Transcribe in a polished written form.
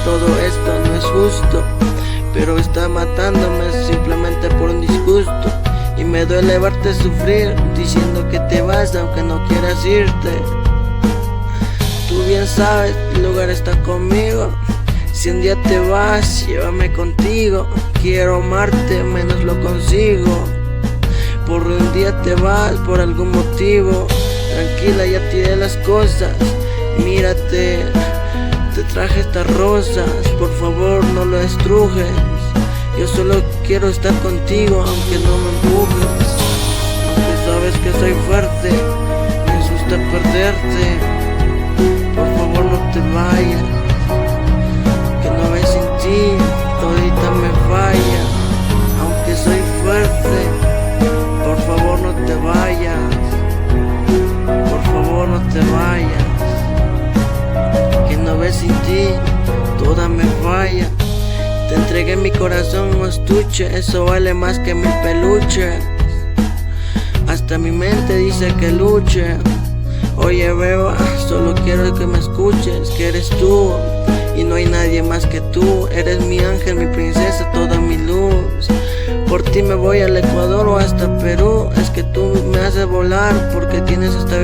todo esto no es justo, pero está matándome simplemente por un disgusto. Y me duele verte sufrir, diciendo que te vas aunque no quieras irte. Tú bien sabes, el lugar está conmigo. Si un día te vas, llévame contigo. Quiero amarte, menos lo consigo. Por un día te vas, por algún motivo. Tranquila, ya tiré las cosas. Mírate, te traje estas rosas. Por favor, no lo estrujes. Yo solo quiero estar contigo, aunque no me empujes. Aunque sabes que soy fuerte, me asusta perderte. Por favor, no te vayas, que no ves sin ti, todita me falla. Aunque soy fuerte, por favor no te vayas. Por favor no te vayas, que no ves sin ti, toda me falla. Te entregué mi corazón, un estuche, eso vale más que 1000 peluches. Hasta mi mente dice que luche. Oye beba, solo quiero que me escuches, que eres tú y no hay nadie más que tú. Eres mi ángel, mi princesa, toda mi luz. Por ti me voy al Ecuador o hasta Perú. Es que tú me haces volar porque tienes esta